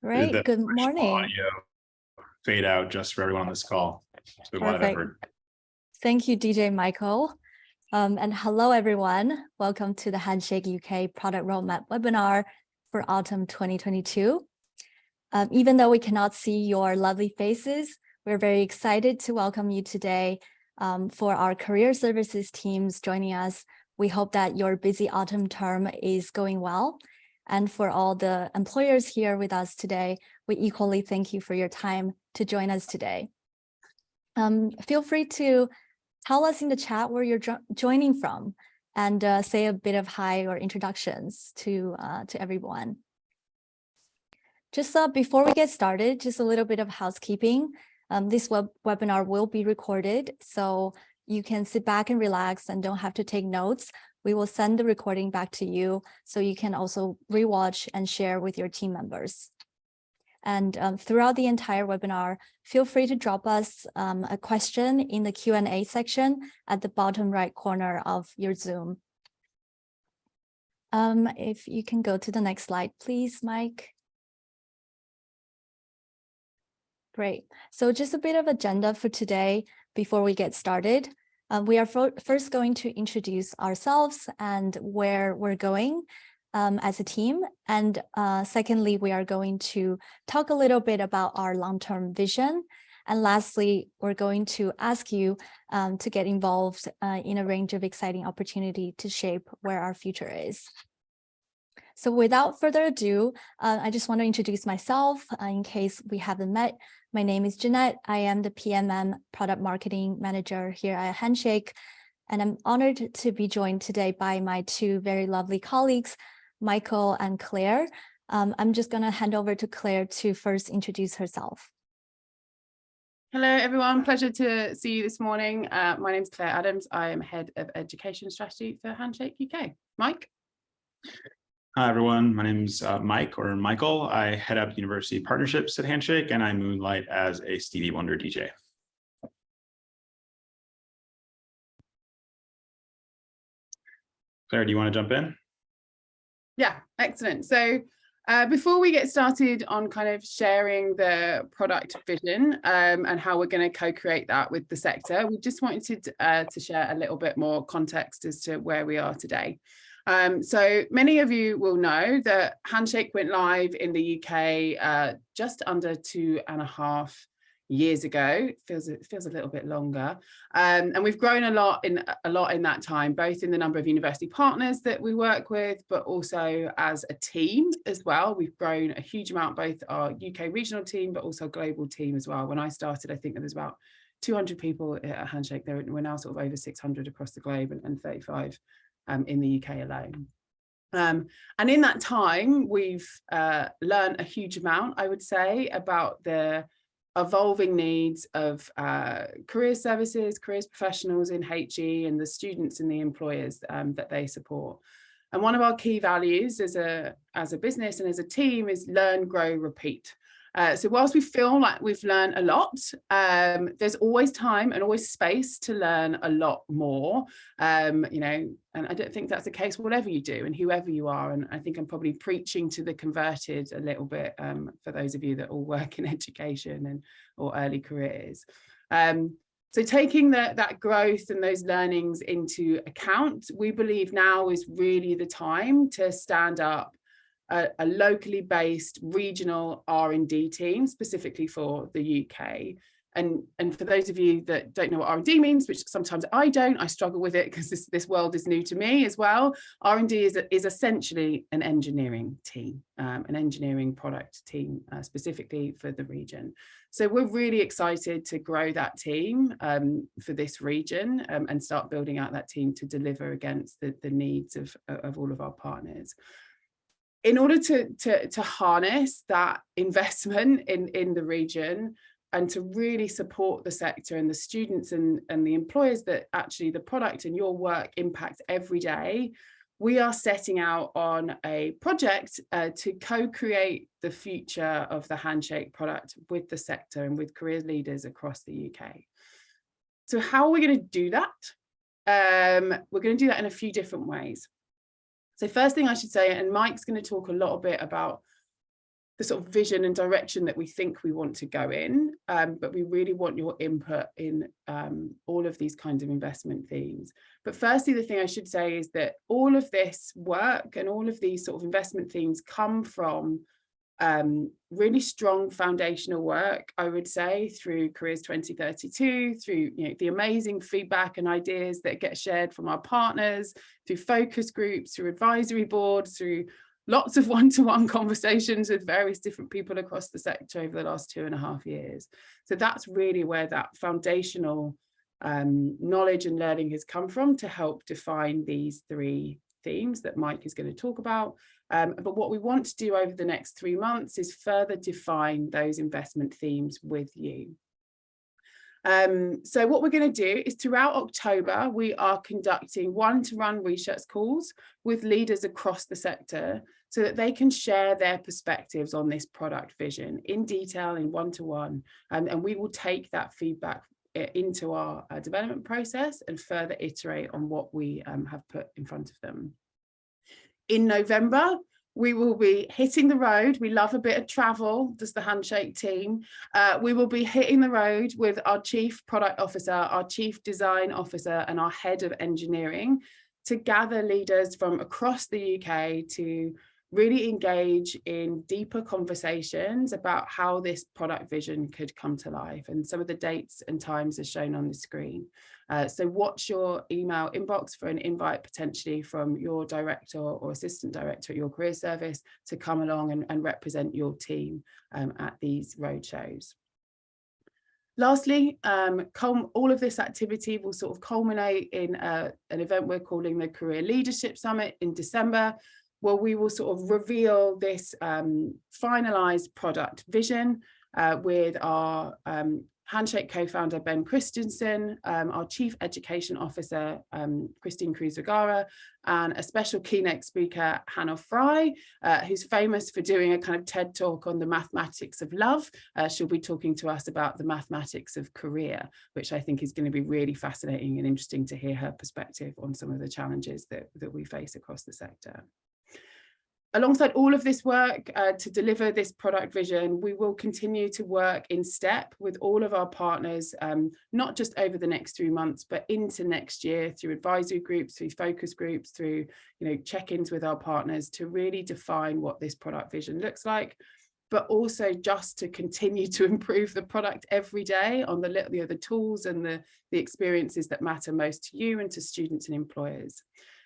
Great. Good morning. Audio fade out just for everyone on this call. It's been a lot of effort. Thank you, DJ Michael. And hello, everyone. Welcome to the Handshake UK Product Roadmap webinar for autumn 2022. Even though we cannot see your lovely faces, we're very excited to welcome you today for our career services teams joining us. We hope that your busy autumn term is going well. And for all the employers here with us today, we equally thank you for your time to join us today. Feel free to tell us in the chat where you're joining from and say a bit of hi or introductions to everyone. Just before we get started, just a little bit of housekeeping. This webinar will be recorded, so you can sit back and relax and don't have to take notes. We will send the recording back to you so you can also rewatch and share with your team members. And throughout the entire webinar, feel free to drop us a question in the Q&A section at the bottom right corner of your Zoom. If you can go to the next slide, please, Mike. Great. So just a bit of agenda for today before we get started. We are first going to introduce ourselves and where we're going as a team. And secondly, we are going to talk a little bit about our long-term vision. And lastly, we're going to ask you to get involved in a range of exciting opportunity to shape where our future is. So without further ado, I just want to introduce myself in case we haven't met. My name is Jeanette. I am the PMM Product Marketing Manager here at Handshake, and I'm honored to be joined today by my two very lovely colleagues, Michael and Claire. I'm just going to hand over to Claire to first introduce herself. Hello, everyone. Pleasure to see you this morning. My name is Claire Adams. I am Head of Education Strategy for Handshake UK. Mike? Hi, everyone. My name is Mike or Michael. I head up university partnerships at Handshake, and I moonlight as a Stevie Wonder DJ. Claire, do you want to jump in? Yeah, excellent. So before we get started on kind of sharing the product vision and how we're going to co-create that with the sector, we just wanted to share a little bit more context as to where we are today. So many of you will know that Handshake went live in the UK just under 2.5 years ago. It feels a little bit longer, and we've grown a lot in that time, both in the number of university partners that we work with, but also as a team as well. We've grown a huge amount, both our UK regional team, but also global team as well. When I started, I think there was about 200 people at Handshake. We're now sort of over 600 across the globe and 35 in the UK alone. And in that time, we've learned a huge amount, I would say, about the evolving needs of career services, careers professionals in HE, and the students and the employers that they support. And one of our key values as a business and as a team is learn, grow, repeat. So whilst we feel like we've learned a lot, there's always time and always space to learn a lot more, you know, and I don't think that's the case whatever you do and whoever you are. And I think I'm probably preaching to the converted a little bit for those of you that all work in education or early careers. So taking that growth and those learnings into account, we believe now is really the time to stand up a locally based regional R&D team specifically for the UK. And for those of you that don't know what R&D means, which sometimes I don't, I struggle with it because this world is new to me as well. R&D is essentially an engineering team, an engineering product team specifically for the region. So we're really excited to grow that team for this region and start building out that team to deliver against the needs of all of our partners. In order to harness that investment in the region and to really support the sector and the students and the employers that actually the product and your work impacts every day, we are setting out on a project to co-create the future of the Handshake product with the sector and with career leaders across the UK. So how are we going to do that? We're going to do that in a few different ways. So first thing I should say, and Mike's going to talk a little bit about the sort of vision and direction that we think we want to go in, but we really want your input in all of these kinds of investment themes. But firstly, the thing I should say is that all of this work and all of these sort of investment themes come from really strong foundational work, I would say, through Careers 2032, through the amazing feedback and ideas that get shared from our partners, through focus groups, through advisory boards, through lots of one-to-one conversations with various different people across the sector over the last 2.5 years. So that's really where that foundational knowledge and learning has come from to help define these 3 themes that Mike is going to talk about. But what we want to do over the next 3 months is further define those investment themes with you. So what we're going to do is throughout October, we are conducting one-to-one research calls with leaders across the sector so that they can share their perspectives on this product vision in detail in one-to-one. And we will take that feedback into our development process and further iterate on what we have put in front of them. In November, we will be hitting the road. We love a bit of travel, does the Handshake team. We will be hitting the road with our Chief Product Officer, our Chief Design Officer, and our Head of Engineering to gather leaders from across the UK to really engage in deeper conversations about how this product vision could come to life. And some of the dates and times are shown on the screen. So watch your email inbox for an invite potentially from your director or assistant director at your career service to come along and represent your team at these roadshows. Lastly, all of this activity will sort of culminate in an event we're calling the Career Leadership Summit in December, where we will sort of reveal this finalized product vision with our Handshake co-founder Ben Christensen, our Chief Education Officer Christine Cruz-Vergara, and a special keynote speaker Hannah Fry, who's famous for doing a kind of TED talk on the mathematics of love. She'll be talking to us about the mathematics of career, which I think is going to be really fascinating and interesting to hear her perspective on some of the challenges that we face across the sector. Alongside all of this work to deliver this product vision, we will continue to work in step with all of our partners, not just over the next 3 months, but into next year through advisory groups, through focus groups, through check-ins with our partners to really define what this product vision looks like, but also just to continue to improve the product every day on the tools and the experiences that matter most to you and to students and employers.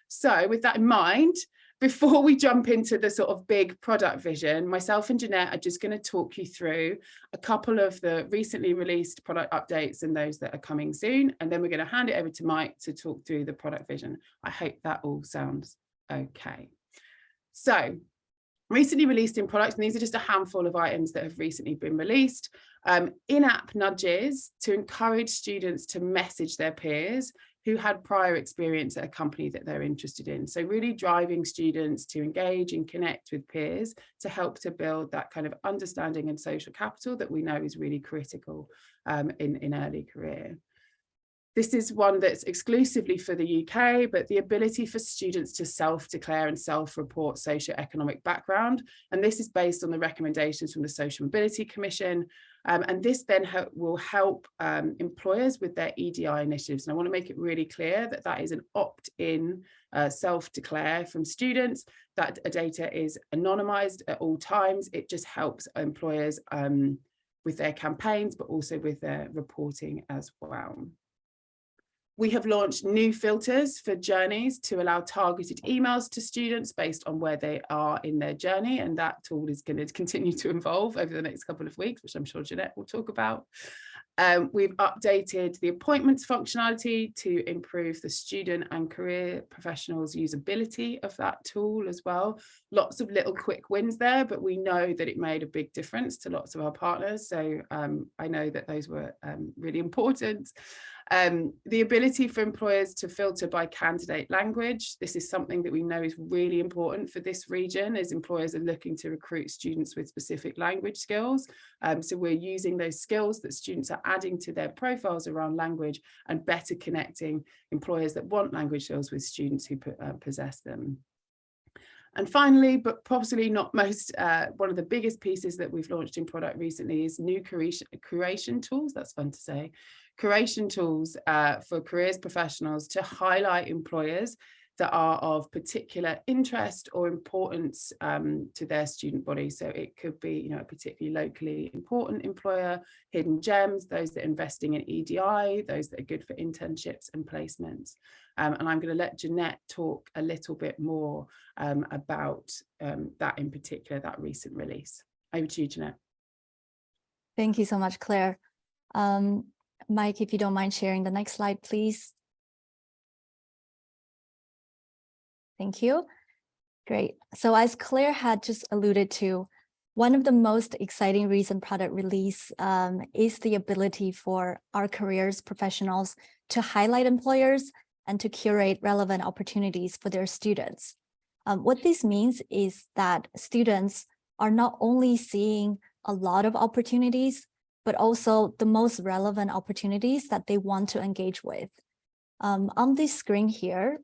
So with that in mind, before we jump into the sort of big product vision, myself and Jeanette are just going to talk you through a couple of the recently released product updates and those that are coming soon. And then we're going to hand it over to Mike to talk through the product vision. I hope that all sounds okay. So recently released in products, and these are just a handful of items that have recently been released. In-app nudges to encourage students to message their peers who had prior experience at a company that they're interested in. So really driving students to engage and connect with peers to help to build that kind of understanding and social capital that we know is really critical in early career. This is one that's exclusively for the UK, but the ability for students to self-declare and self-report socioeconomic background. And this is based on the recommendations from the Social Mobility Commission. And this then will help employers with their EDI initiatives. And I want to make it really clear that that is an opt-in self-declare from students, that data is anonymized at all times. It just helps employers with their campaigns, but also with their reporting as well. We have launched new filters for journeys to allow targeted emails to students based on where they are in their journey. And that tool is going to continue to evolve over the next couple of weeks, which I'm sure Jeanette will talk about. We've updated the appointments functionality to improve the student and career professionals' usability of that tool as well. Lots of little quick wins there, but we know that it made a big difference to lots of our partners. So I know that those were really important. The ability for employers to filter by candidate language. This is something that we know is really important for this region as employers are looking to recruit students with specific language skills. So we're using those skills that students are adding to their profiles around language and better connecting employers that want language skills with students who possess them. And finally, but possibly not most, one of the biggest pieces that we've launched in product recently is new curation tools. That's fun to say. Curation tools for careers professionals to highlight employers that are of particular interest or importance to their student body. So it could be, you know, a particularly locally important employer, hidden gems, those that are investing in EDI, those that are good for internships and placements. And I'm going to let Jeanette talk a little bit more about that in particular, that recent release. Over to you, Jeanette. Thank you so much, Claire. Mike, if you don't mind sharing the next slide, please. Thank you. Great. So as Claire had just alluded to, one of the most exciting recent product release is the ability for our careers professionals to highlight employers and to curate relevant opportunities for their students. What this means is that students are not only seeing a lot of opportunities, but also the most relevant opportunities that they want to engage with. On this screen here,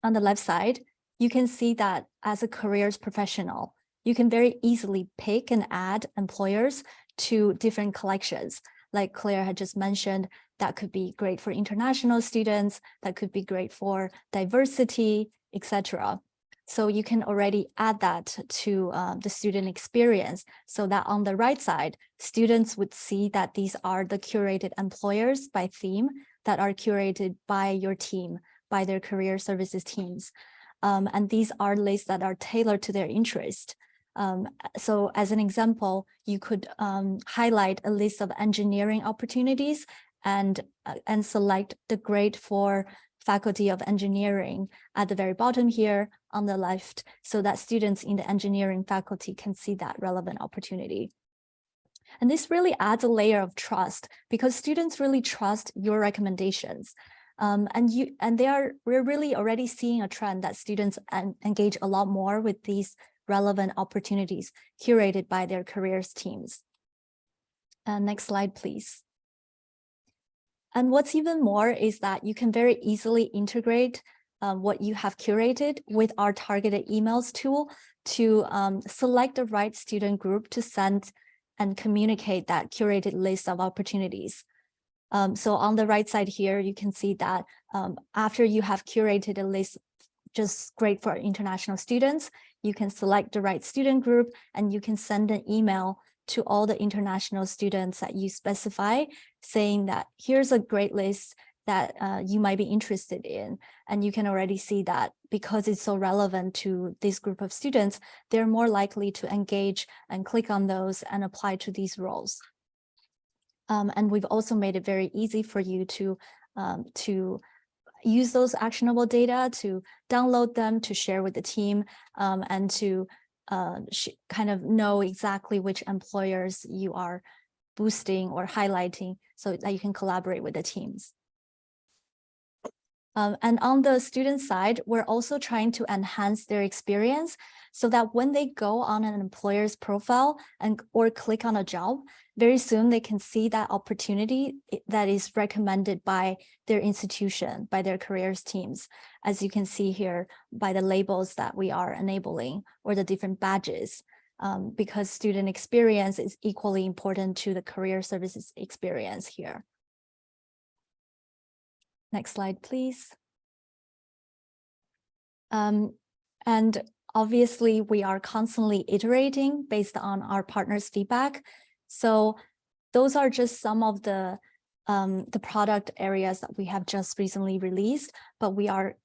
on the left side, you can see that as a careers professional, you can very easily pick and add employers to different collections. Like Claire had just mentioned, that could be great for international students, that could be great for diversity, etc. So you can already add that to the student experience so that on the right side, students would see that these are the curated employers by theme that are curated by your team, by their career services teams. And these are lists that are tailored to their interest. So as an example, you could highlight a list of engineering opportunities and select the grade for Faculty of Engineering at the very bottom here on the left, so that students in the engineering faculty can see that relevant opportunity. And this really adds a layer of trust because students really trust your recommendations. We're really already seeing a trend that students engage a lot more with these relevant opportunities curated by their careers teams. Next slide, please. And what's even more is that you can very easily integrate what you have curated with our targeted emails tool to select the right student group to send and communicate that curated list of opportunities. So on the right side here, you can see that after you have curated a list just great for international students, you can select the right student group and you can send an email to all the international students that you specify, saying that here's a great list that you might be interested in. And you can already see that because it's so relevant to this group of students, they're more likely to engage and click on those and apply to these roles. And we've also made it very easy for you to use those actionable data, to download them, to share with the team, and to kind of know exactly which employers you are boosting or highlighting so that you can collaborate with the teams. And on the student side, we're also trying to enhance their experience so that when they go on an employer's profile or click on a job, very soon they can see that opportunity that is recommended by their institution, by their careers teams, as you can see here by the labels that we are enabling or the different badges, because student experience is equally important to the career services experience here. Next slide, please. And obviously, we are constantly iterating based on our partners' feedback. So those are just some of the product areas that we have just recently released, but we are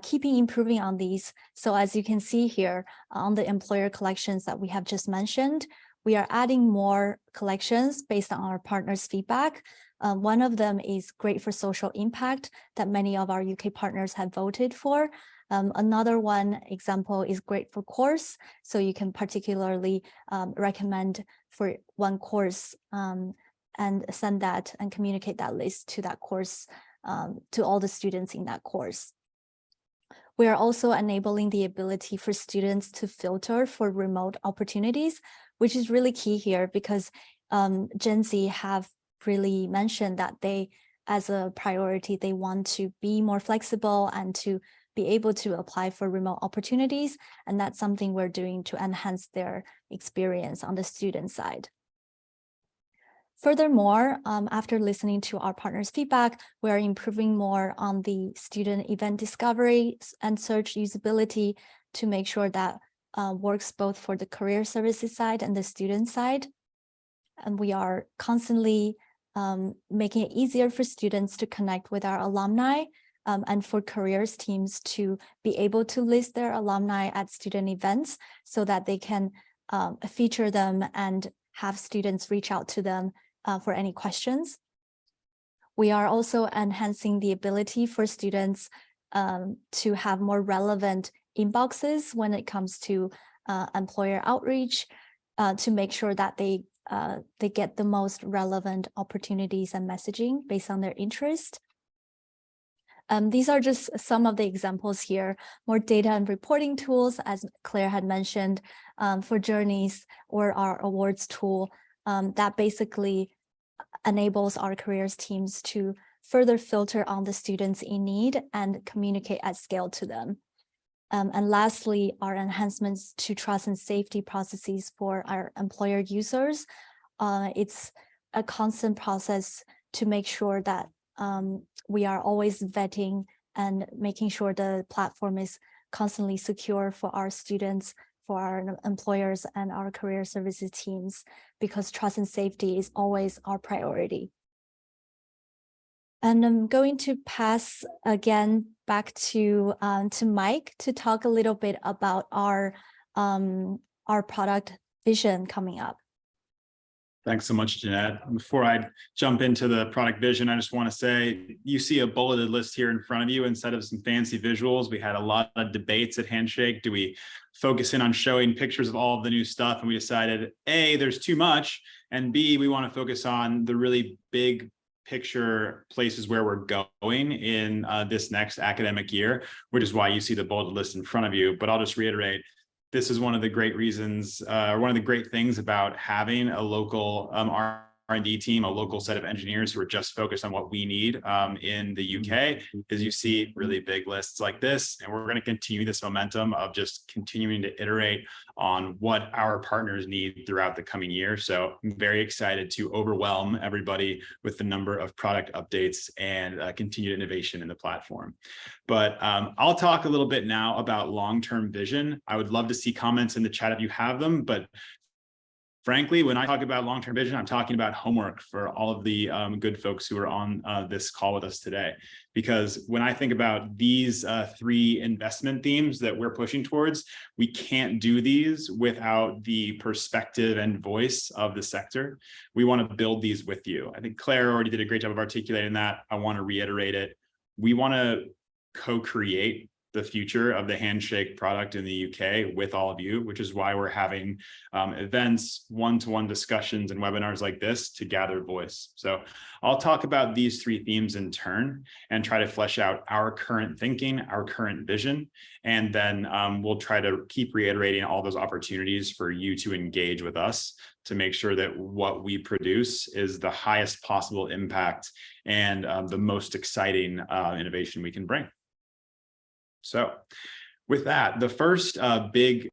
keeping improving on these. So as you can see here on the employer collections that we have just mentioned, we are adding more collections based on our partners' feedback. One of them is great for social impact that many of our UK partners have voted for. Another one example is great for course. So you can particularly recommend for one course and send that and communicate that list to that course, to all the students in that course. We are also enabling the ability for students to filter for remote opportunities, which is really key here because Gen Z have really mentioned that they, as a priority, they want to be more flexible and to be able to apply for remote opportunities. And that's something we're doing to enhance their experience on the student side. Furthermore, after listening to our partners' feedback, we are improving more on the student event discovery and search usability to make sure that works both for the career services side and the student side. And we are constantly making it easier for students to connect with our alumni and for careers teams to be able to list their alumni at student events so that they can feature them and have students reach out to them for any questions. We are also enhancing the ability for students to have more relevant inboxes when it comes to employer outreach to make sure that they get the most relevant opportunities and messaging based on their interest. These are just some of the examples here. More data and reporting tools, as Claire had mentioned, for journeys or our awards tool that basically enables our careers teams to further filter on the students in need and communicate at scale to them. And lastly, our enhancements to trust and safety processes for our employer users. It's a constant process to make sure that we are always vetting and making sure the platform is constantly secure for our students, for our employers and our career services teams, because trust and safety is always our priority. And I'm going to pass again back to Mike to talk a little bit about our product vision coming up. Thanks so much, Jeanette. Before I jump into the product vision, I just want to say you see a bulleted list here in front of you instead of some fancy visuals. We had a lot of debates at Handshake. Do we focus in on showing pictures of all of the new stuff? And we decided, A, there's too much, and B, we want to focus on the really big picture places where we're going in this next academic year, which is why you see the bulleted list in front of you. But I'll just reiterate, this is one of the great reasons, one of the great things about having a local R&D team, a local set of engineers who are just focused on what we need in the UK, is you see really big lists like this. And we're going to continue this momentum of just continuing to iterate on what our partners need throughout the coming year. So I'm very excited to overwhelm everybody with the number of product updates and continued innovation in the platform. But I'll talk a little bit now about long-term vision. I would love to see comments in the chat if you have them, but frankly, when I talk about long-term vision, I'm talking about homework for all of the good folks who are on this call with us today. Because when I think about these three investment themes that we're pushing towards, we can't do these without the perspective and voice of the sector. We want to build these with you. I think Claire already did a great job of articulating that. I want to reiterate it. We want to co-create the future of the Handshake product in the UK with all of you, which is why we're having events, one-to-one discussions and webinars like this to gather voice. So I'll talk about these three themes in turn and try to flesh out our current thinking, our current vision, and then we'll try to keep reiterating all those opportunities for you to engage with us to make sure that what we produce is the highest possible impact and the most exciting innovation we can bring. So with that, the first big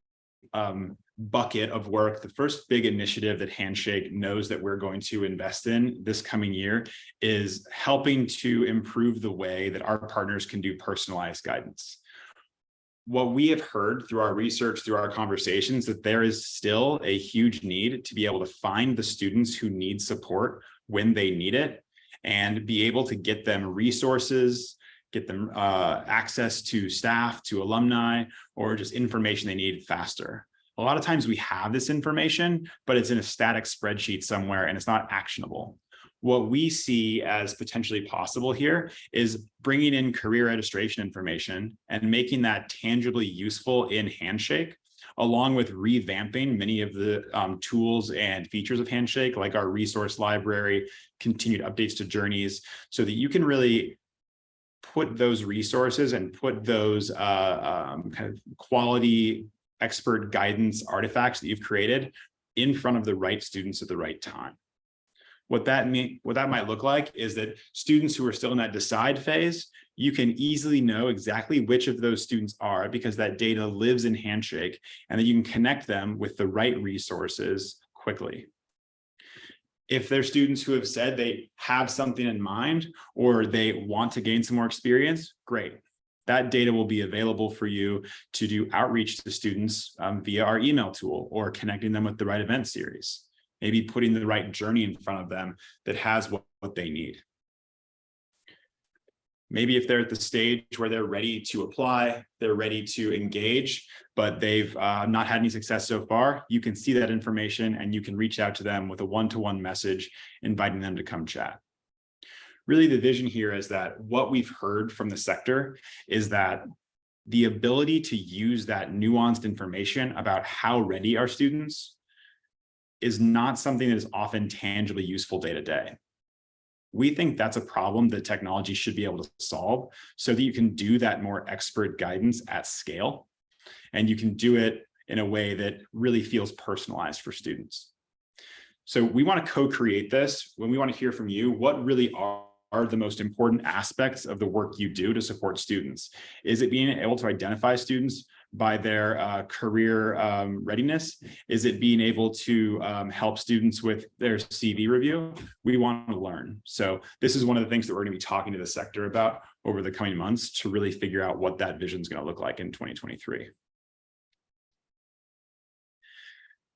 bucket of work, the first big initiative that Handshake knows that we're going to invest in this coming year is helping to improve the way that our partners can do personalized guidance. What we have heard through our research, through our conversations, that there is still a huge need to be able to find the students who need support when they need it and be able to get them resources, get them access to staff, to alumni, or just information they need faster. A lot of times we have this information, but it's in a static spreadsheet somewhere and it's not actionable. What we see as potentially possible here is bringing in career registration information and making that tangibly useful in Handshake, along with revamping many of the tools and features of Handshake, like our resource library, continued updates to journeys, so that you can really put those resources and put those kind of quality expert guidance artifacts that you've created in front of the right students at the right time. What that might look like is that students who are still in that decide phase, you can easily know exactly which of those students are because that data lives in Handshake, and that you can connect them with the right resources quickly. If there's students who have said they have something in mind or they want to gain some more experience, great. That data will be available for you to do outreach to students via our email tool or connecting them with the right event series. Maybe putting the right journey in front of them that has what they need. Maybe if they're at the stage where they're ready to apply, they're ready to engage, but they've not had any success so far, you can see that information and you can reach out to them with a one-to-one message, inviting them to come chat. Really, the vision here is that what we've heard from the sector is that the ability to use that nuanced information about how ready are students is not something that is often tangibly useful day to day. We think that's a problem that technology should be able to solve so that you can do that more expert guidance at scale. And you can do it in a way that really feels personalized for students. So we want to co-create this when we want to hear from you what really are the most important aspects of the work you do to support students. Is it being able to identify students by their career readiness? Is it being able to help students with their CV review? We want to learn. So this is one of the things that we're going to be talking to the sector about over the coming months to really figure out what that vision is going to look like in 2023.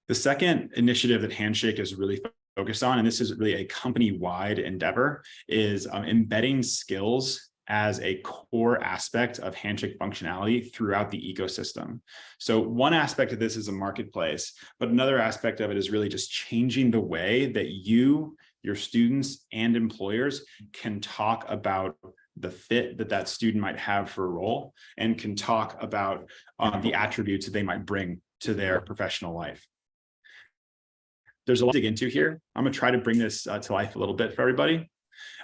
The second initiative that Handshake is really focused on, and this is really a company-wide endeavor, is embedding skills as a core aspect of Handshake functionality throughout the ecosystem. So one aspect of this is a marketplace, but another aspect of it is really just changing the way that you, your students, and employers can talk about the fit that student might have for a role and can talk about the attributes that they might bring to their professional life. There's a lot to dig into here. I'm going to try to bring this to life a little bit for everybody.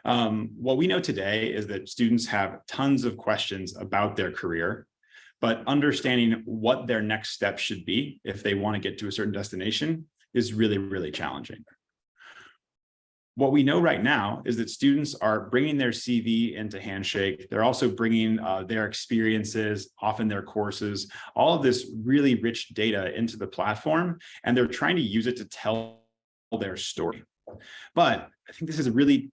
What we know today is that students have tons of questions about their career, but understanding what their next step should be if they want to get to a certain destination is really, really challenging. What we know right now is that students are bringing their CV into Handshake. They're also bringing their experiences, often their courses, all of this really rich data into the platform, and they're trying to use it to tell their story. But I think this is a really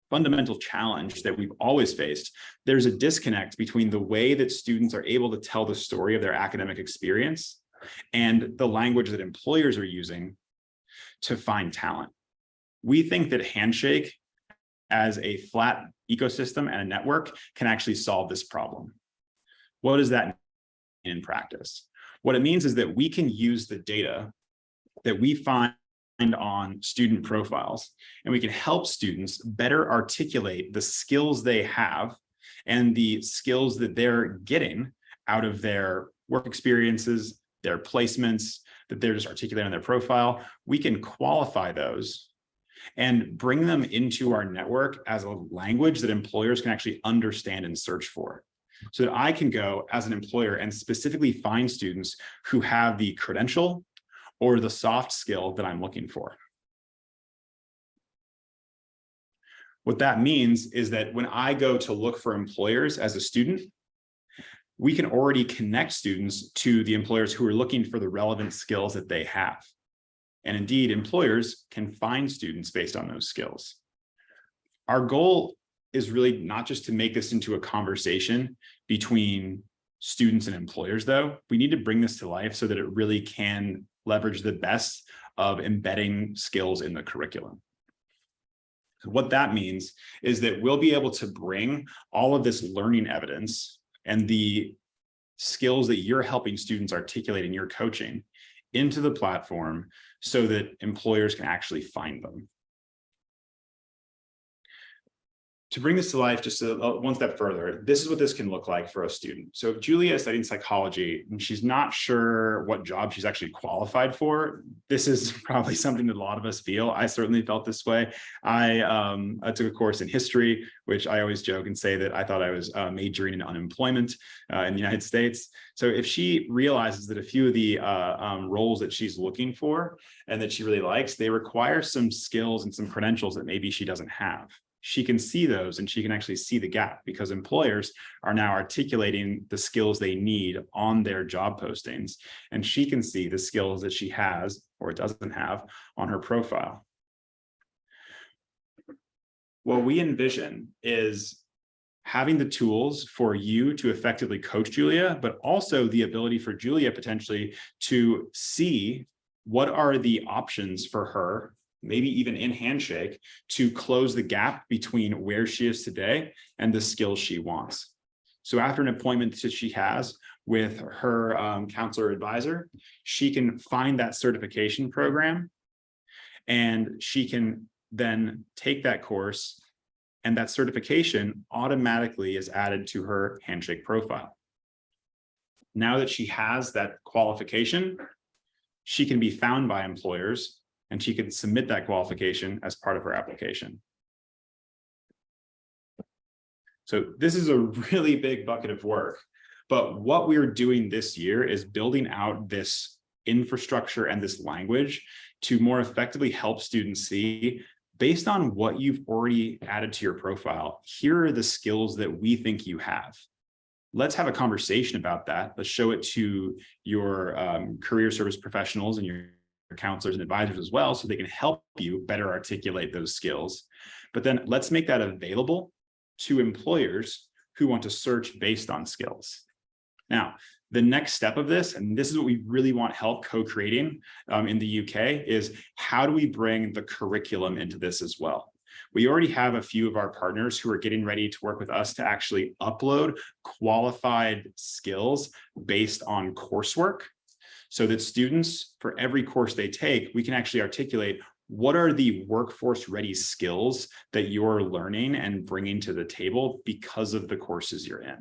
fundamental challenge that we've always faced. There's a disconnect between the way that students are able to tell the story of their academic experience and the language that employers are using to find talent. We think that Handshake as a flat ecosystem and a network can actually solve this problem. What does that mean in practice? What it means is that we can use the data that we find on student profiles, and we can help students better articulate the skills they have and the skills that they're getting out of their work experiences, their placements, that they're just articulating on their profile. We can qualify those and bring them into our network as a language that employers can actually understand and search for. So that I can go as an employer and specifically find students who have the credential or the soft skill that I'm looking for. What that means is that when I go to look for employers as a student, we can already connect students to the employers who are looking for the relevant skills that they have. And indeed, employers can find students based on those skills. Our goal is really not just to make this into a conversation between students and employers, though. We need to bring this to life so that it really can leverage the best of embedding skills in the curriculum. So what that means is that we'll be able to bring all of this learning evidence and the skills that you're helping students articulate in your coaching into the platform so that employers can actually find them. To bring this to life just one step further, this is what this can look like for a student. So if Julia is studying psychology and she's not sure what job she's actually qualified for, this is probably something that a lot of us feel. I certainly felt this way. I took a course in history, which I always joke and say that I thought I was majoring in unemployment in the United States. So if she realizes that a few of the roles that she's looking for and that she really likes, they require some skills and some credentials that maybe she doesn't have. She can see those and she can actually see the gap because employers are now articulating the skills they need on their job postings. And she can see the skills that she has or doesn't have on her profile. What we envision is having the tools for you to effectively coach Julia, but also the ability for Julia potentially to see what are the options for her, maybe even in Handshake, to close the gap between where she is today and the skills she wants. So after an appointment that she has with her counselor advisor, she can find that certification program and she can then take that course, and that certification automatically is added to her Handshake profile. Now that she has that qualification, she can be found by employers and she can submit that qualification as part of her application. So this is a really big bucket of work, but what we're doing this year is building out this infrastructure and this language to more effectively help students see, based on what you've already added to your profile, here are the skills that we think you have. Let's have a conversation about that. Let's show it to your career service professionals and your counselors and advisors as well, so they can help you better articulate those skills. But then let's make that available to employers who want to search based on skills. Now, the next step of this, and this is what we really want help co-creating in the UK, is how do we bring the curriculum into this as well? We already have a few of our partners who are getting ready to work with us to actually upload qualified skills based on coursework, so that students, for every course they take, we can actually articulate what are the workforce ready skills that you're learning and bringing to the table because of the courses you're in.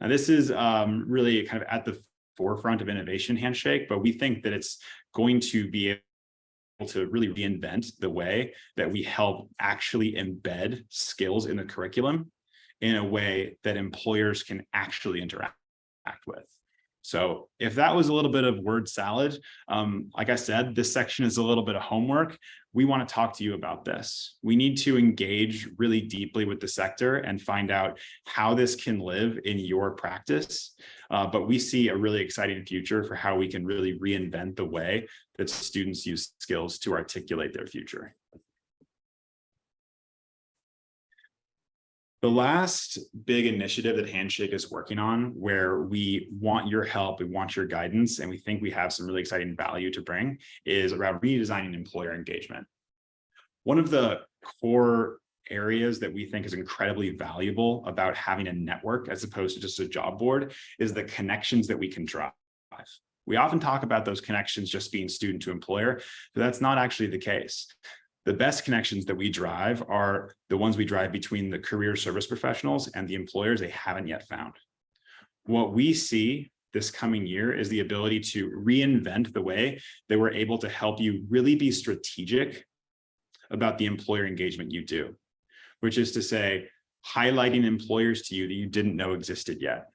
Now, this is really kind of at the forefront of innovation Handshake, but we think that it's going to be able to really reinvent the way that we help actually embed skills in the curriculum in a way that employers can actually interact with. So if that was a little bit of word salad, like I said, this section is a little bit of homework. We want to talk to you about this. We need to engage really deeply with the sector and find out how this can live in your practice. But we see a really exciting future for how we can really reinvent the way that students use skills to articulate their future. The last big initiative that Handshake is working on, where we want your help, we want your guidance, and we think we have some really exciting value to bring, is around redesigning employer engagement. One of the core areas that we think is incredibly valuable about having a network as opposed to just a job board is the connections that we can drive. We often talk about those connections just being student to employer, but that's not actually the case. The best connections that we drive are the ones we drive between the career service professionals and the employers they haven't yet found. What we see this coming year is the ability to reinvent the way that we're able to help you really be strategic about the employer engagement you do, which is to say, highlighting employers to you that you didn't know existed yet,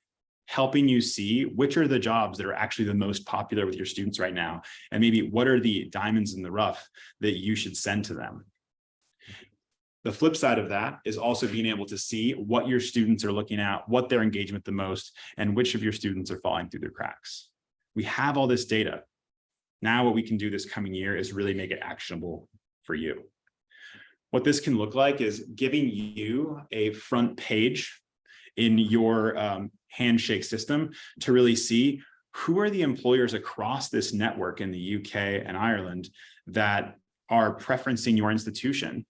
helping you see which are the jobs that are actually the most popular with your students right now, and maybe what are the diamonds in the rough that you should send to them. The flip side of that is also being able to see what your students are looking at, what they're engaging with the most, and which of your students are falling through the cracks. We have all this data. Now what we can do this coming year is really make it actionable for you. What this can look like is giving you a front page in your Handshake system to really see who are the employers across this network in the UK and Ireland that are preferencing your institution.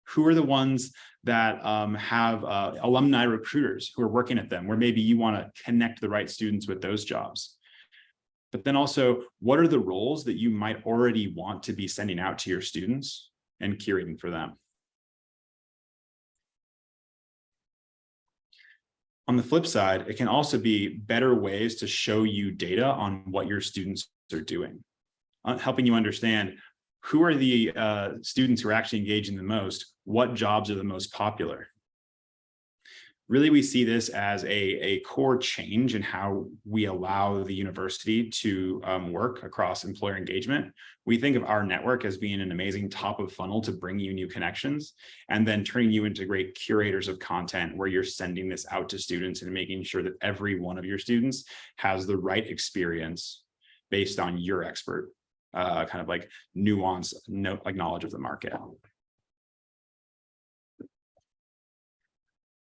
Who are the ones that have alumni recruiters who are working at them, where maybe you want to connect the right students with those jobs. But then also, what are the roles that you might already want to be sending out to your students and curating for them? On the flip side, it can also be better ways to show you data on what your students are doing, helping you understand who are the students who are actually engaging the most, what jobs are the most popular. Really, we see this as a core change in how we allow the university to work across employer engagement. We think of our network as being an amazing top of funnel to bring you new connections, and then turning you into great curators of content where you're sending this out to students and making sure that every one of your students has the right experience based on your expert kind of like nuance, like knowledge of the market.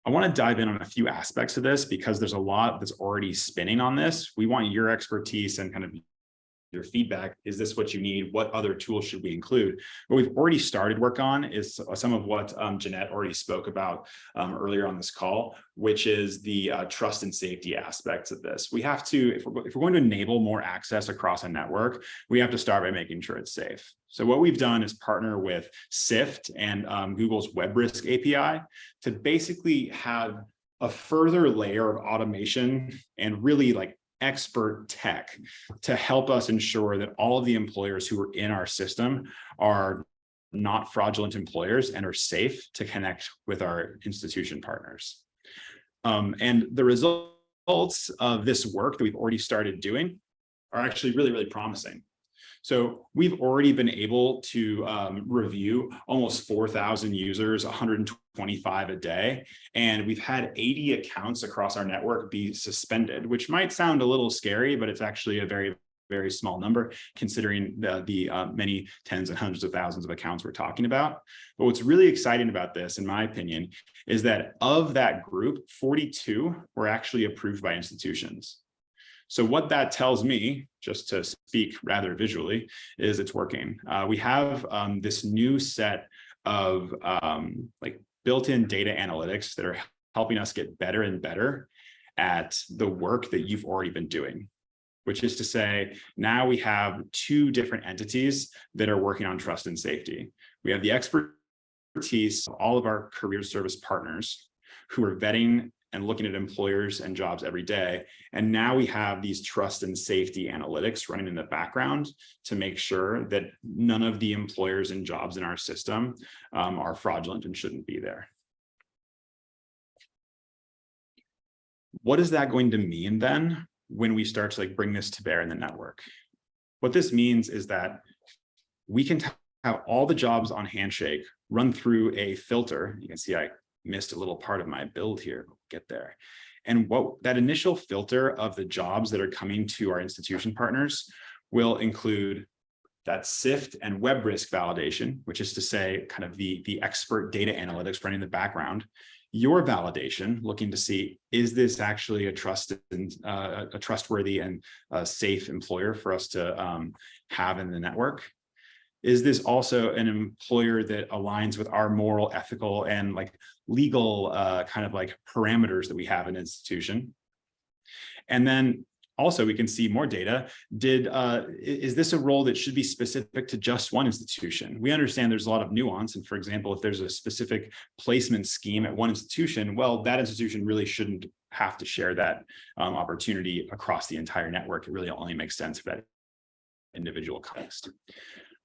I want to dive in on a few aspects of this because there's a lot that's already spinning on this. We want your expertise and kind of your feedback. Is this what you need? What other tools should we include? What we've already started work on is some of what Jeanette already spoke about earlier on this call, which is the trust and safety aspects of this. We have to, if we're going to enable more access across a network, we have to start by making sure it's safe. So what we've done is partner with SIFT and Google's Web Risk API to basically have a further layer of automation and really like expert tech to help us ensure that all of the employers who are in our system are not fraudulent employers and are safe to connect with our institution partners. And the results of this work that we've already started doing are actually really, really promising. So we've already been able to review almost 4,000 users, 125 a day, and we've had 80 accounts across our network be suspended, which might sound a little scary, but it's actually a very, very small number considering the many tens and hundreds of thousands of accounts we're talking about. But what's really exciting about this, in my opinion, is that of that group, 42 were actually approved by institutions. So what that tells me, just to speak rather visually, is it's working. We have this new set of like built-in data analytics that are helping us get better and better at the work that you've already been doing, which is to say, now we have two different entities that are working on trust and safety. We have the expertise of all of our career service partners who are vetting and looking at employers and jobs every day. And now we have these trust and safety analytics running in the background to make sure that none of the employers and jobs in our system are fraudulent and shouldn't be there. What is that going to mean then when we start to like bring this to bear in the network? What this means is that we can have all the jobs on Handshake run through a filter. You can see I missed a little part of my build here, we'll get there. And what that initial filter of the jobs that are coming to our institution partners will include that SIFT and web risk validation, which is to say kind of the expert data analytics running in the background, your validation, looking to see, is this actually a trustworthy and safe employer for us to have in the network? Is this also an employer that aligns with our moral, ethical, and like legal kind of like parameters that we have in an institution? And then also we can see more data. Is this a role that should be specific to just one institution? We understand there's a lot of nuance. And for example, if there's a specific placement scheme at one institution, well, that institution really shouldn't have to share that opportunity across the entire network. It really only makes sense for that individual context.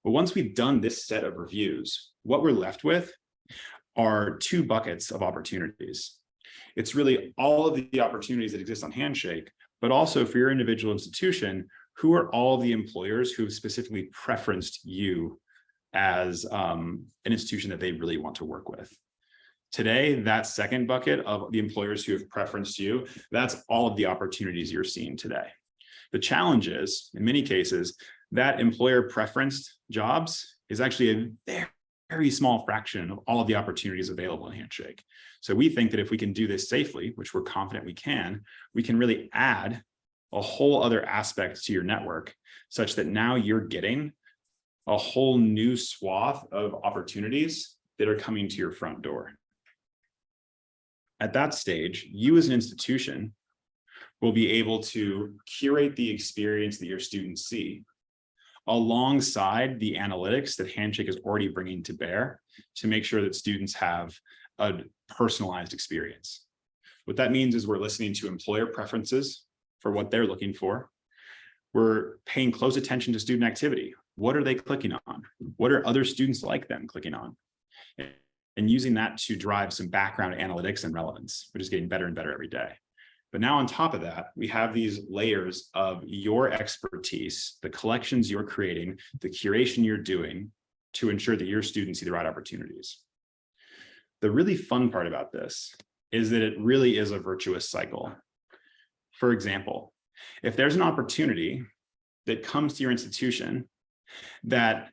But once we've done this set of reviews, what we're left with are two buckets of opportunities. It's really all of the opportunities that exist on Handshake, but also for your individual institution, who are all the employers who have specifically preferenced you as an institution that they really want to work with. Today, that second bucket of the employers who have preferenced you, that's all of the opportunities you're seeing today. The challenge is, in many cases, that employer preferenced jobs is actually a very, very small fraction of all of the opportunities available in Handshake. So we think that if we can do this safely, which we're confident we can really add a whole other aspect to your network such that now you're getting a whole new swath of opportunities that are coming to your front door. At that stage, you as an institution will be able to curate the experience that your students see alongside the analytics that Handshake is already bringing to bear to make sure that students have a personalized experience. What that means is we're listening to employer preferences for what they're looking for. We're paying close attention to student activity. What are they clicking on? What are other students like them clicking on? And using that to drive some background analytics and relevance, which is getting better and better every day. But now on top of that, we have these layers of your expertise, the collections you're creating, the curation you're doing to ensure that your students see the right opportunities. The really fun part about this is that it really is a virtuous cycle. For example, if there's an opportunity that comes to your institution that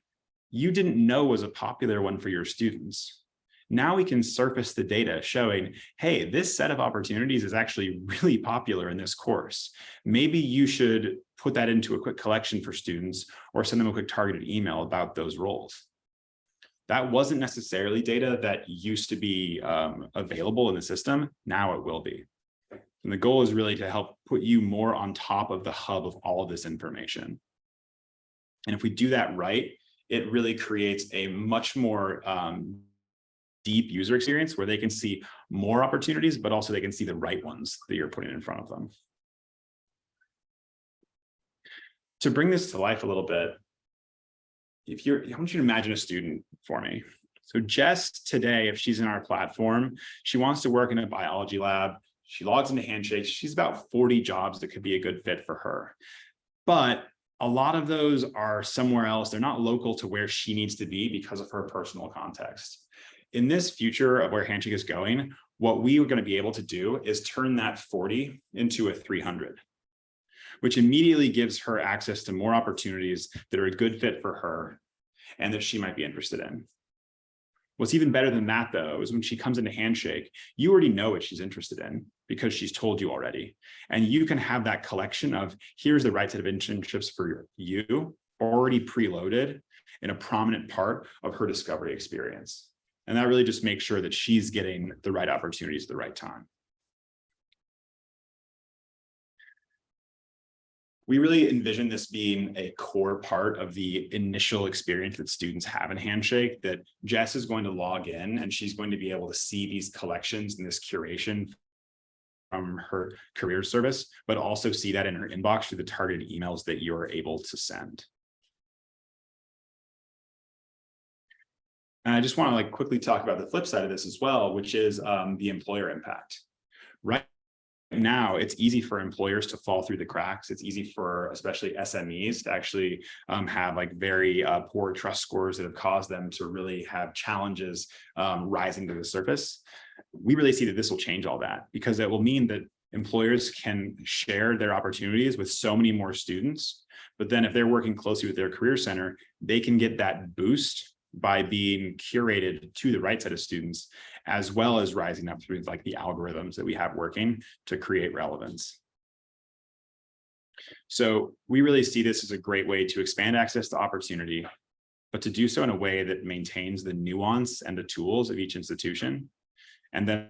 you didn't know was a popular one for your students, now we can surface the data showing, hey, this set of opportunities is actually really popular in this course. Maybe you should put that into a quick collection for students or send them a quick targeted email about those roles. That wasn't necessarily data that used to be available in the system. Now it will be. And the goal is really to help put you more on top of the hub of all of this information. And if we do that right, it really creates a much more deep user experience where they can see more opportunities, but also they can see the right ones that you're putting in front of them. To bring this to life a little bit, I want you to imagine a student for me. So Jess today, if she's in our platform, she wants to work in a biology lab. She logs into Handshake. She's about 40 jobs that could be a good fit for her. But a lot of those are somewhere else. They're not local to where she needs to be because of her personal context. In this future of where Handshake is going, what we are going to be able to do is turn that 40 into a 300, which immediately gives her access to more opportunities that are a good fit for her and that she might be interested in. What's even better than that, though, is when she comes into Handshake, you already know what she's interested in because she's told you already. And you can have that collection of here's the right set of internships for you already preloaded in a prominent part of her discovery experience. And that really just makes sure that she's getting the right opportunities at the right time. We really envision this being a core part of the initial experience that students have in Handshake, that Jess is going to log in and she's going to be able to see these collections and this curation from her career service, but also see that in her inbox through the targeted emails that you're able to send. And I just want to quickly talk about the flip side of this as well, which is the employer impact. Right now, it's easy for employers to fall through the cracks. It's easy for especially SMEs to actually have very poor trust scores that have caused them to really have challenges rising to the surface. We really see that this will change all that because it will mean that employers can share their opportunities with so many more students. But then if they're working closely with their career center, they can get that boost by being curated to the right set of students, as well as rising up through the algorithms that we have working to create relevance. So we really see this as a great way to expand access to opportunity, but to do so in a way that maintains the nuance and the tools of each institution. And then,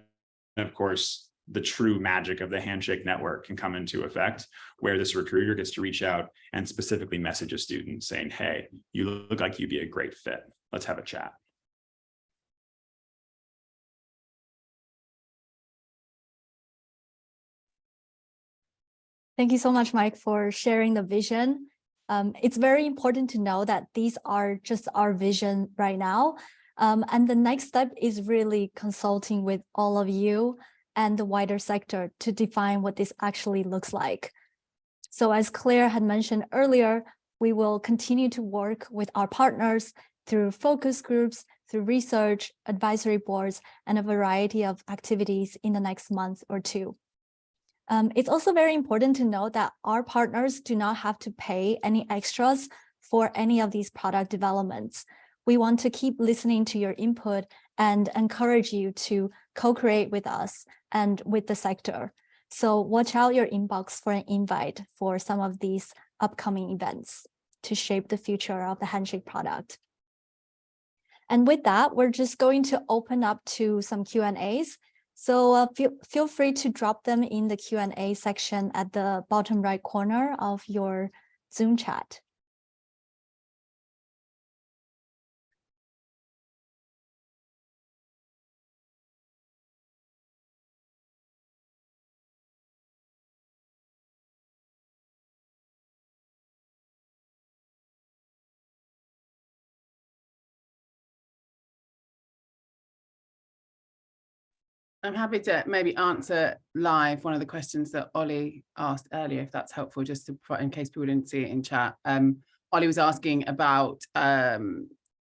of course, the true magic of the Handshake network can come into effect, where this recruiter gets to reach out and specifically message a student saying, hey, you look like you'd be a great fit. Let's have a chat. Thank you so much, Mike, for sharing the vision. It's very important to know that these are just our vision right now. And the next step is really consulting with all of you and the wider sector to define what this actually looks like. So as Claire had mentioned earlier, we will continue to work with our partners through focus groups, through research, advisory boards, and a variety of activities in the next month or two. It's also very important to note that our partners do not have to pay any extras for any of these product developments. We want to keep listening to your input and encourage you to co-create with us and with the sector. So watch out your inbox for an invite for some of these upcoming events to shape the future of the Handshake product. And with that, we're just going to open up to some Q&As. So feel free to drop them in the Q&A section at the bottom right corner of your Zoom chat. I'm happy to maybe answer live one of the questions that Ollie asked earlier, if that's helpful, just to, in case people didn't see it in chat. Ollie was asking about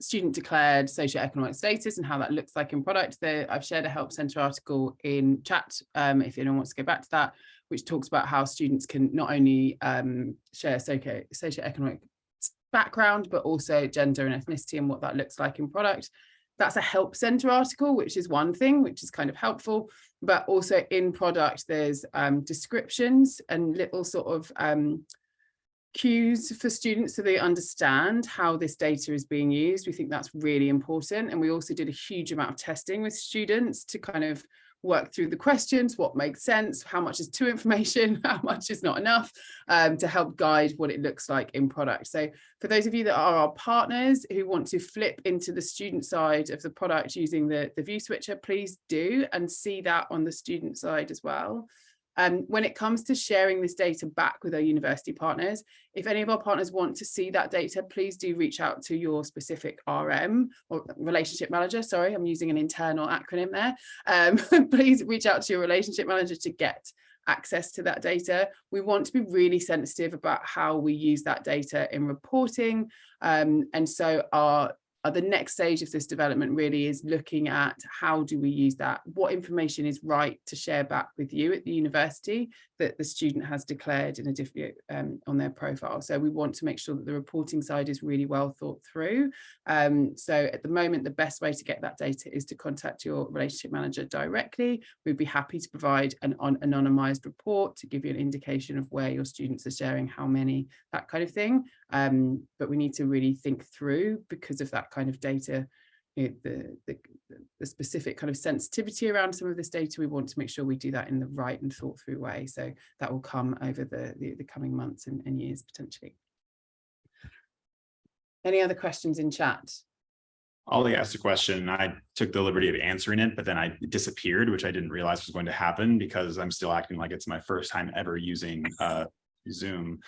student declared socioeconomic status and how that looks like in product. I've shared a Help Centre article in chat, if anyone wants to go back to that, which talks about how students can not only share socioeconomic background, but also gender and ethnicity and what that looks like in product. That's a Help Centre article, which is one thing, which is kind of helpful, but also in product, there's descriptions and little sort of cues for students so they understand how this data is being used. We think that's really important. And we also did a huge amount of testing with students to kind of work through the questions, what makes sense, how much is too information, how much is not enough, to help guide what it looks like in product. So for those of you that are our partners who want to flip into the student side of the product using the view switcher, please do, and see that on the student side as well. When it comes to sharing this data back with our university partners, if any of our partners want to see that data, please do reach out to your specific RM or relationship manager. Sorry, I'm using an internal acronym there. Please reach out to your relationship manager to get access to that data. We want to be really sensitive about how we use that data in reporting. And so the next stage of this development really is looking at how do we use that, what information is right to share back with you at the university that the student has declared in a different on their profile. So we want to make sure that the reporting side is really well thought through. So at the moment, the best way to get that data is to contact your relationship manager directly. We'd be happy to provide an anonymized report to give you an indication of where your students are sharing, how many, that kind of thing. But we need to really think through, because of that kind of data, the specific kind of sensitivity around some of this data. We want to make sure we do that in the right and thought through way. So that will come over the coming months and years potentially. Any other questions in chat? Ollie asked a question. I took the liberty of answering it, but then I disappeared, which I didn't realize was going to happen because I'm still acting like it's my first time ever using Zoom.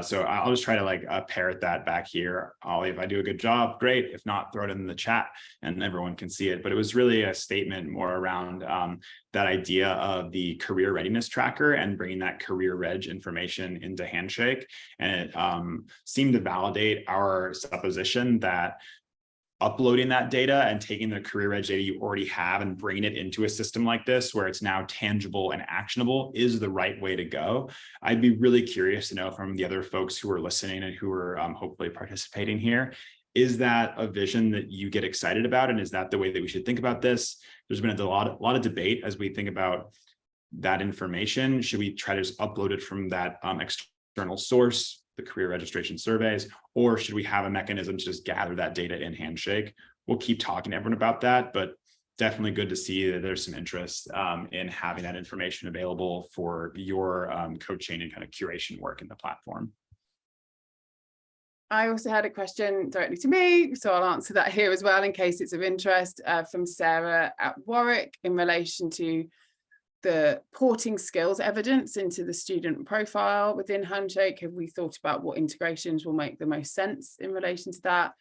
So I'll just try to parrot that back here. Ollie, if I do a good job, great. If not, throw it in the chat and everyone can see it. But it was really a statement more around that idea of the career readiness tracker and bringing that career reg information into Handshake. And it seemed to validate our supposition that uploading that data and taking the career reg data you already have and bringing it into a system like this where it's now tangible and actionable is the right way to go. I'd be really curious to know from the other folks who are listening and who are hopefully participating here, is that a vision that you get excited about? And is that the way that we should think about this? There's been a lot of debate as we think about that information. Should we try to just upload it from that external source, the career registration surveys, or should we have a mechanism to just gather that data in Handshake? We'll keep talking to everyone about that, but definitely good to see that there's some interest in having that information available for your coaching and kind of curation work in the platform. I also had a question directly to me, so I'll answer that here as well in case it's of interest, from Sarah at Warwick in relation to the porting skills evidence into the student profile within Handshake. Have we thought about what integrations will make the most sense in relation to that?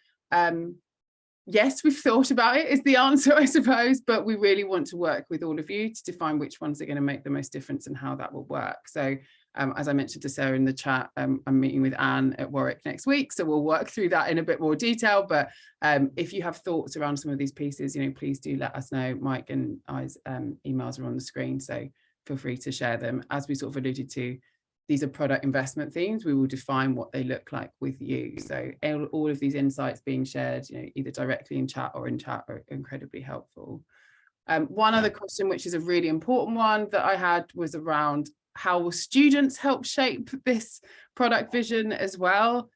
Yes, we've thought about it is the answer, I suppose, but we really want to work with all of you to define which ones are going to make the most difference and how that will work. So as I mentioned to Sarah in the chat, I'm meeting with Anne at Warwick next week, so we'll work through that in a bit more detail. But if you have thoughts around some of these pieces, please do let us know. Mike and I's emails are on the screen, so feel free to share them. As we sort of alluded to, these are product investment themes. We will define what they look like with you. So all of these insights being shared, either directly in chat or in chat, are incredibly helpful. One other question, which is a really important one that I had, was around how will students help shape this product vision as well?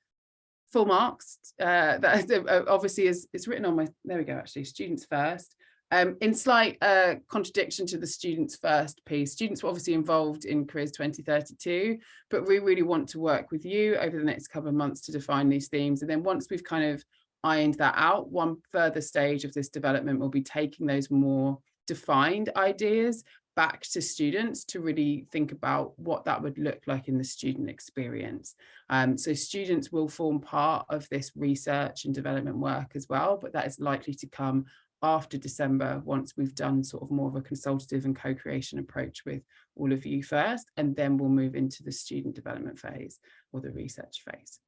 Full marks. That obviously is written on my, there we go, actually, students first. In slight contradiction to the students first piece, students were obviously involved in Careers 2032, but we really want to work with you over the next couple of months to define these themes. And then once we've kind of ironed that out, one further stage of this development will be taking those more defined ideas back to students to really think about what that would look like in the student experience. So students will form part of this research and development work as well, but that is likely to come after December, once we've done sort of more of a consultative and co-creation approach with all of you first, and then we'll move into the student development phase or the research phase.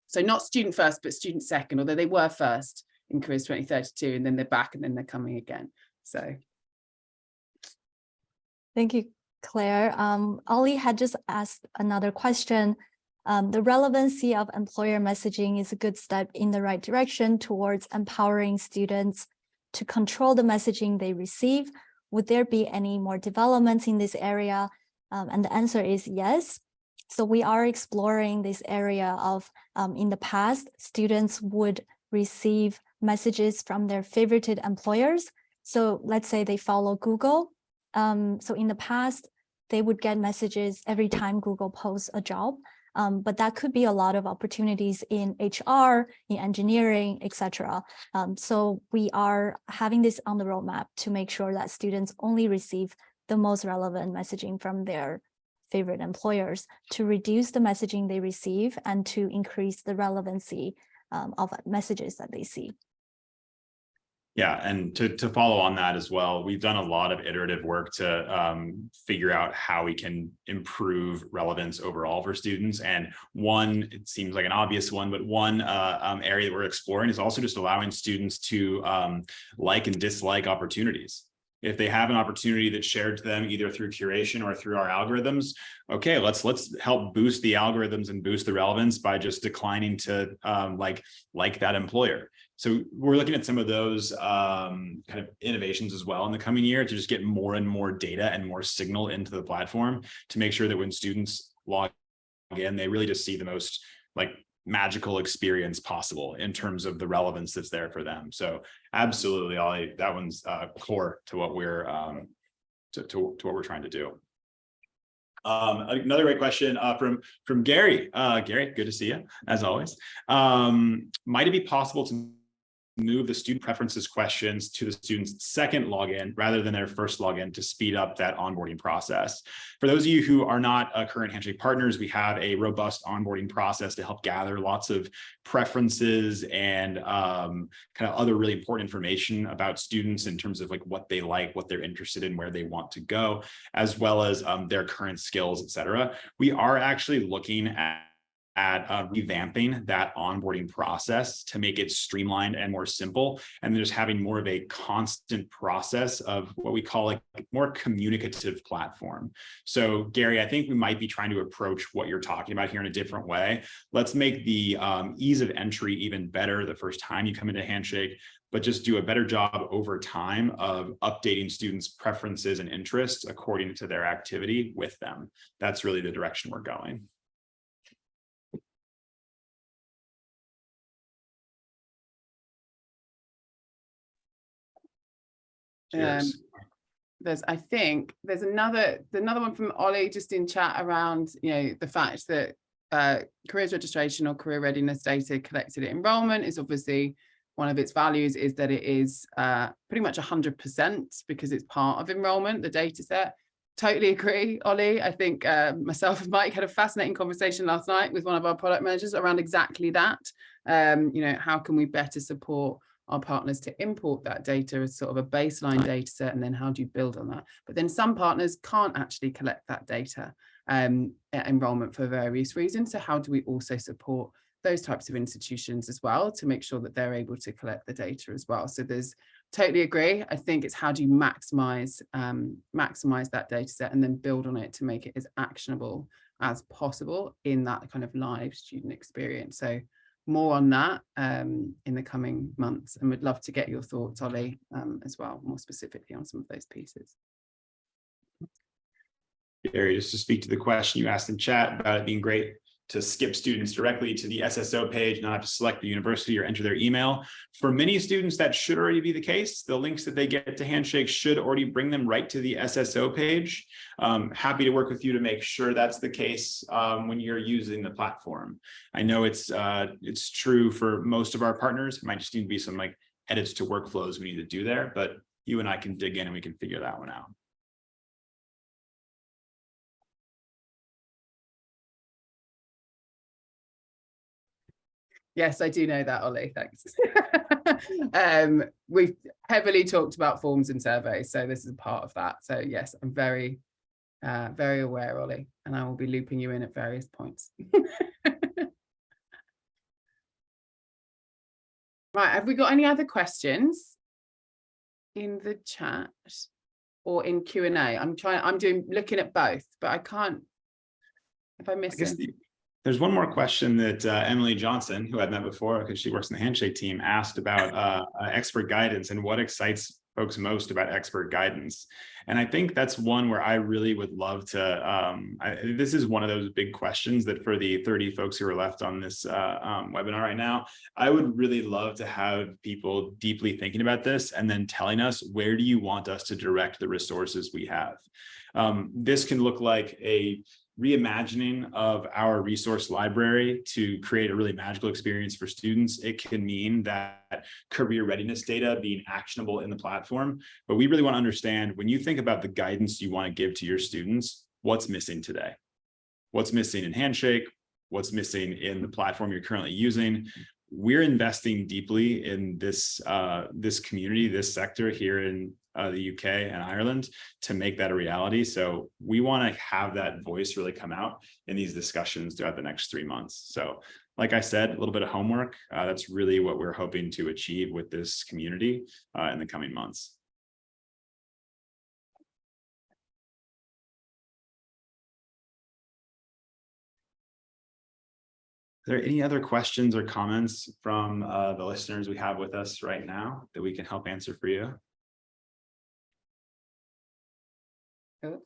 So not student first, but student second, although they were first in Careers 2032, and then they're back and then they're coming again. So. Thank you, Claire. Ollie had just asked another question. The relevancy of employer messaging is a good step in the right direction towards empowering students to control the messaging they receive. Would there be any more developments in this area? And the answer is yes. So we are exploring this area of, in the past, students would receive messages from their favorited employers. So let's say they follow Google. So in the past, they would get messages every time Google posts a job. But that could be a lot of opportunities in HR, in engineering, etc. So we are having this on the roadmap to make sure that students only receive the most relevant messaging from their favorite employers, to reduce the messaging they receive and to increase the relevancy of messages that they see. Yeah, and to follow on that as well, we've done a lot of iterative work to figure out how we can improve relevance overall for students. And one, it seems like an obvious one, but one area that we're exploring is also just allowing students to like and dislike opportunities. If they have an opportunity that's shared to them either through curation or through our algorithms, okay, let's help boost the algorithms and boost the relevance by just declining to like that employer. So we're looking at some of those kind of innovations as well in the coming year to just get more and more data and more signal into the platform to make sure that when students log in, they really just see the most magical experience possible in terms of the relevance that's there for them. So absolutely, Ollie, that one's core to what we're to what we're trying to do. Another great question from Gary. Gary, good to see you as always. Might it be possible to move the student preferences questions to the student's second login rather than their first login to speed up that onboarding process? For those of you who are not current Handshake partners, we have a robust onboarding process to help gather lots of preferences and kind of other really important information about students in terms of what they like, what they're interested in, where they want to go, as well as their current skills, et cetera. We are actually looking at revamping that onboarding process to make it streamlined and more simple, and then just having more of a constant process of what we call a more communicative platform. So Gary, I think we might be trying to approach what you're talking about here in a different way. Let's make the ease of entry even better the first time you come into Handshake, but just do a better job over time of updating students' preferences and interests according to their activity with them. That's really the direction we're going. I think there's another one from Ollie just in chat around the fact that careers registration or career readiness data collected at enrollment is obviously one of its values is that it is pretty much 100% because it's part of enrollment, the data set. Totally agree, Ollie. I think myself and Mike had a fascinating conversation last night with one of our product managers around exactly that. How can we better support our partners to import that data as sort of a baseline data set, and then how do you build on that? But then some partners can't actually collect that data at enrollment for various reasons. So how do we also support those types of institutions as well to make sure that they're able to collect the data as well? So there's totally agree. I think it's how do you maximize that data set and then build on it to make it as actionable as possible in that kind of live student experience. So more on that in the coming months, and we'd love to get your thoughts, Ollie, as well, more specifically on some of those pieces. Gary, just to speak to the question you asked in chat about it being great to skip students directly to the SSO page, not have to select the university or enter their email. For many students, that should already be the case. The links that they get to Handshake should already bring them right to the SSO page. Happy to work with you to make sure that's the case when you're using the platform. I know it's true for most of our partners. It might just need to be some edits to workflows we need to do there, but you and I can dig in and we can figure that one out. Yes, I do know that, Ollie. Thanks. We've heavily talked about forms and surveys, so this is a part of that. So yes, I'm very aware, Ollie, and I will be looping you in at various points. Right, have we got any other questions in the chat or in Q&A? I'm looking at both, but I can't, if I miss it. There's one more question that Emily Johnson, who I've met before because she works in the Handshake team, asked about expert guidance and what excites folks most about expert guidance. And I think that's one where I really would love to, this is one of those big questions that for the 30 folks who are left on this webinar right now, I would really love to have people deeply thinking about this and then telling us, where do you want us to direct the resources we have? This can look like a reimagining of our resource library to create a really magical experience for students. It can mean that career readiness data being actionable in the platform, but we really want to understand, when you think about the guidance you want to give to your students, what's missing today? What's missing in Handshake? What's missing in the platform you're currently using? We're investing deeply in this this community, this sector here in the UK and Ireland to make that a reality. So we want to have that voice really come out in these discussions throughout the next 3 months. So like I said, a little bit of homework. That's really what we're hoping to achieve with this community in the coming months. Are there any other questions or comments from the listeners we have with us right now that we can help answer for you? Oh.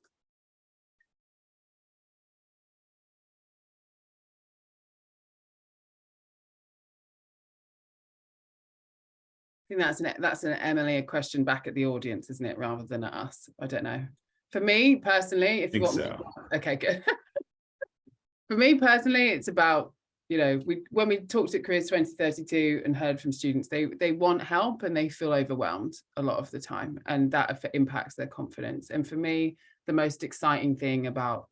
I think that's an Emily, a question back at the audience, isn't it, rather than at us? I don't know. For me personally, if you want so. Okay, good. For me personally, it's about, you know, when we talked at Careers 2032 and heard from students, they want help and they feel overwhelmed a lot of the time, and that impacts their confidence. And for me, the most exciting thing about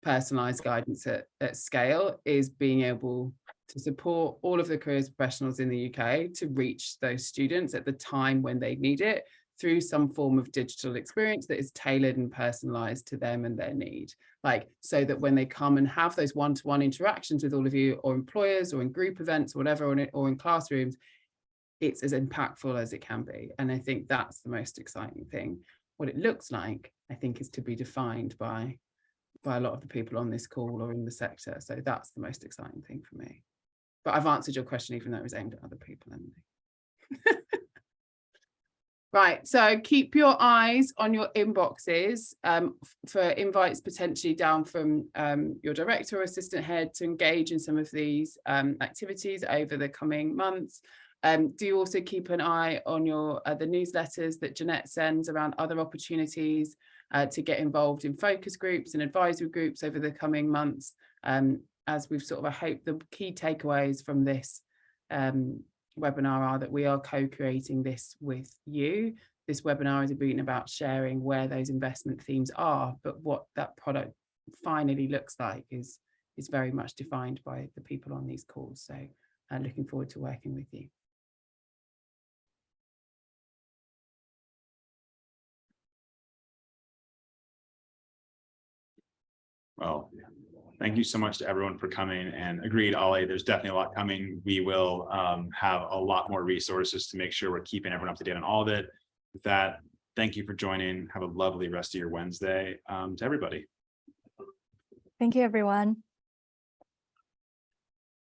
personalized guidance at scale is being able to support all of the careers professionals in the UK to reach those students at the time when they need it through some form of digital experience that is tailored and personalized to them and their need. Like, so that when they come and have those one-to-one interactions with all of you, or employers, or in group events, or whatever, or in classrooms, it's as impactful as it can be. And I think that's the most exciting thing. What it looks like, I think, is to be defined by a lot of the people on this call or in the sector. So that's the most exciting thing for me. But I've answered your question, even though it was aimed at other people, Emily. Right, so keep your eyes on your inboxes for invites potentially down from your director or assistant head to engage in some of these activities over the coming months. Do also keep an eye on your the newsletters that Jeanette sends around other opportunities to get involved in focus groups and advisory groups over the coming months. As we've sort of, I hope the key takeaways from this webinar are that we are co-creating this with you. This webinar is being about sharing where those investment themes are, but what that product finally looks like is very much defined by the people on these calls. So looking forward to working with you. Well, thank you so much to everyone for coming, and agreed, Ollie, there's definitely a lot coming. We will have a lot more resources to make sure we're keeping everyone up to date on all of it. With that, thank you for joining. Have a lovely rest of your Wednesday to everybody. Thank you, everyone.